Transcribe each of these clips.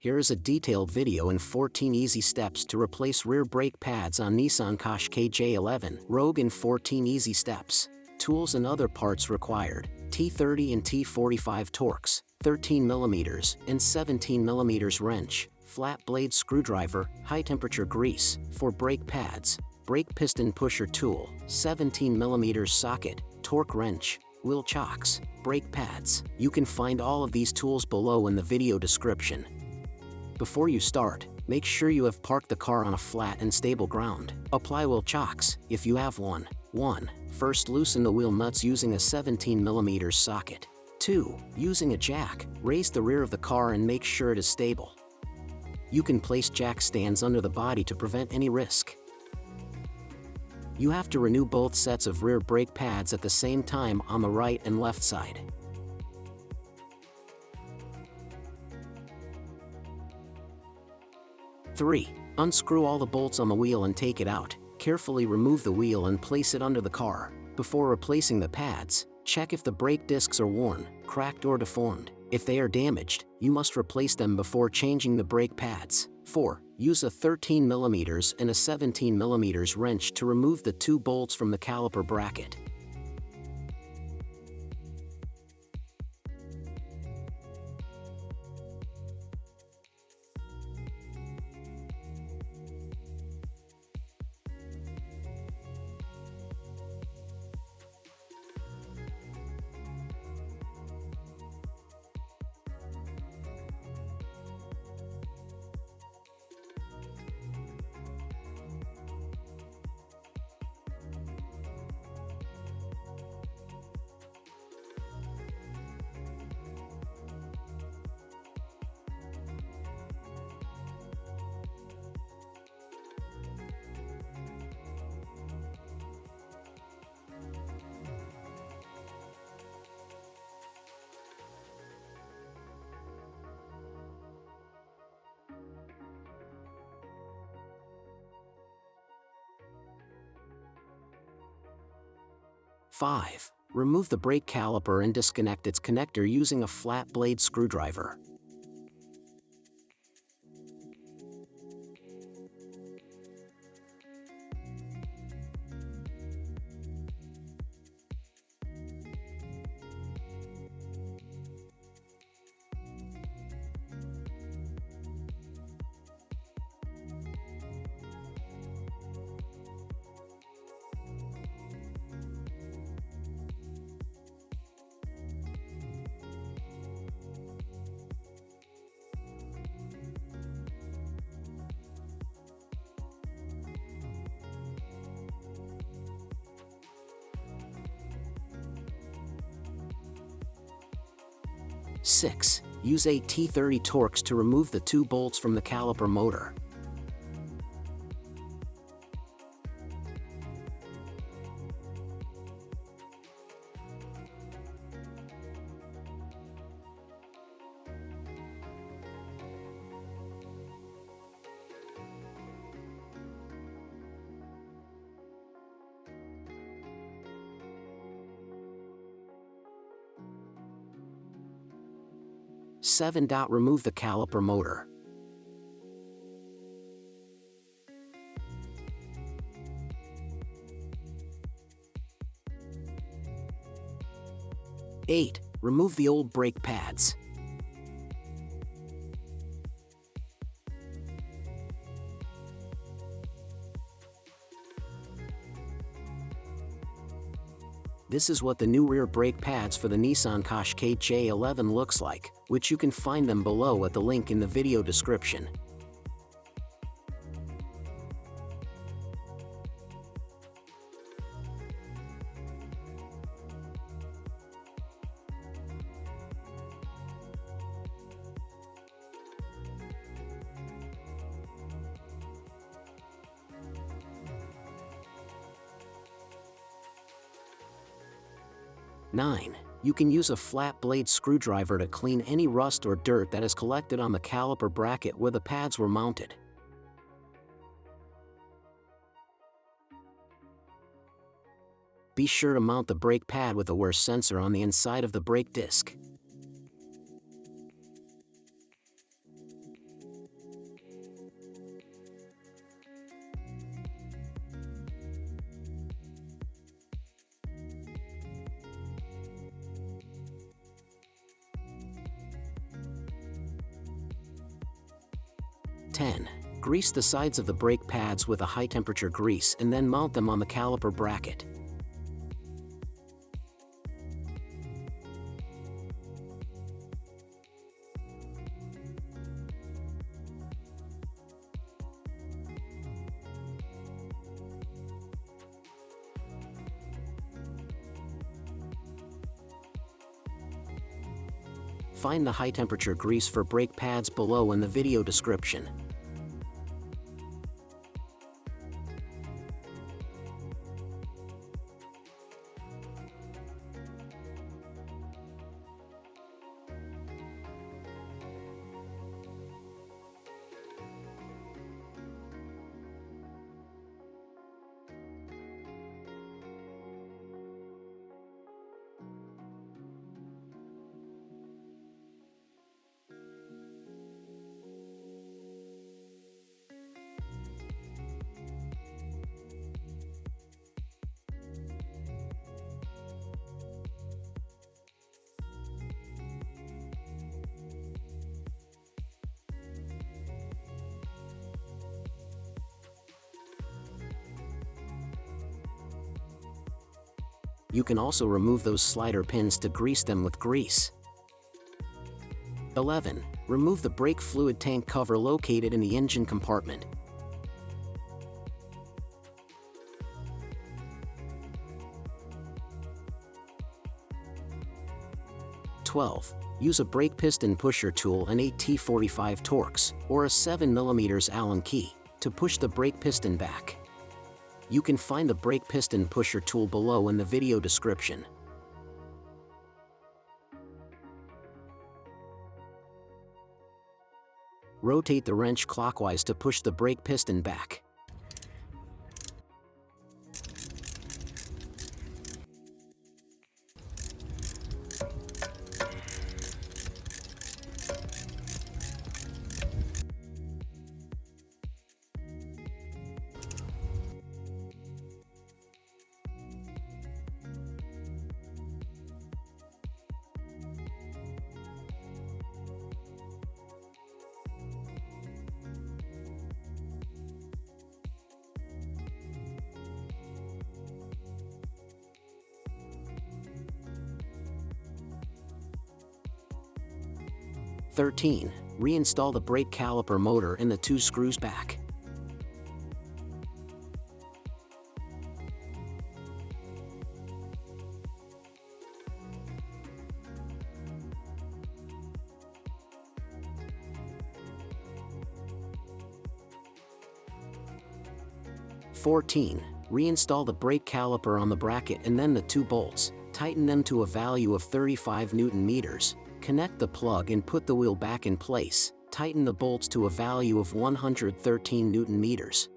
Here is a detailed video in 14 easy steps to replace rear brake pads on Nissan Qashqai J11 Rogue in 14 easy steps. Tools and other parts required: T30 and T45 Torx, 13mm and 17mm wrench, flat blade screwdriver, high temperature grease for brake pads, brake piston pusher tool, 17mm socket, torque wrench, wheel chocks, brake pads. You can find all of these tools below in the video description. Before you start, make sure you have parked the car on a flat and stable ground. Apply wheel chocks, if you have one. 1. First loosen the wheel nuts using a 17mm socket. 2. Using a jack, raise the rear of the car and make sure it is stable. You can place jack stands under the body to prevent any risk. You have to renew both sets of rear brake pads at the same time on the right and left side. Three. Unscrew all the bolts on the wheel and take it out. Carefully remove the wheel and place it under the car. Before replacing the pads, check if the brake discs are worn, cracked or deformed. If they are damaged, you must replace them before changing the brake pads. 4. Use a 13mm and a 17mm wrench to remove the 2 bolts from the caliper bracket. Five. Remove the brake caliper and disconnect its connector using a flat blade screwdriver. Six. Use a T30 Torx to remove the 2 bolts from the caliper motor. Seven. Remove the caliper motor. Eight. Remove the old brake pads. This is what the new rear brake pads for the Nissan Qashqai J11 looks like, which you can find them below at the link in the video description. Nine. You can use a flat blade screwdriver to clean any rust or dirt that is collected on the caliper bracket where the pads were mounted. Be sure to mount the brake pad with a wear sensor on the inside of the brake disc. 10. Grease the sides of the brake pads with a high-temperature grease and then mount them on the caliper bracket. Find the high-temperature grease for brake pads below in the video description. You can also remove those slider pins to grease them with grease. 11. Remove the brake fluid tank cover located in the engine compartment. Use a brake piston pusher tool and 8T45 Torx, or a 7mm Allen key, to push the brake piston back. You can find the brake piston pusher tool below in the video description. Rotate the wrench clockwise to push the brake piston back. Reinstall the brake caliper motor in the 2 screws back. Reinstall the brake caliper on the bracket and then the 2 bolts. Tighten them to a value of 35 Nm. Connect the plug and put the wheel back in place. Tighten the bolts to a value of 113 Nm.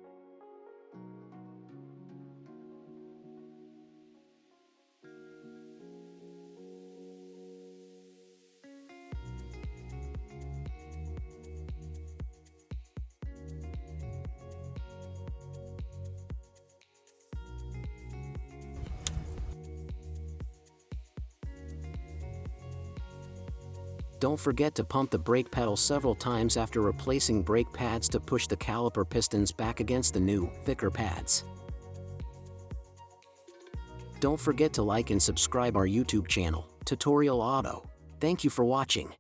Don't forget to pump the brake pedal several times after replacing brake pads to push the caliper pistons back against the new, thicker pads. Don't forget to like and subscribe our YouTube channel, Tutorial Auto. Thank you for watching.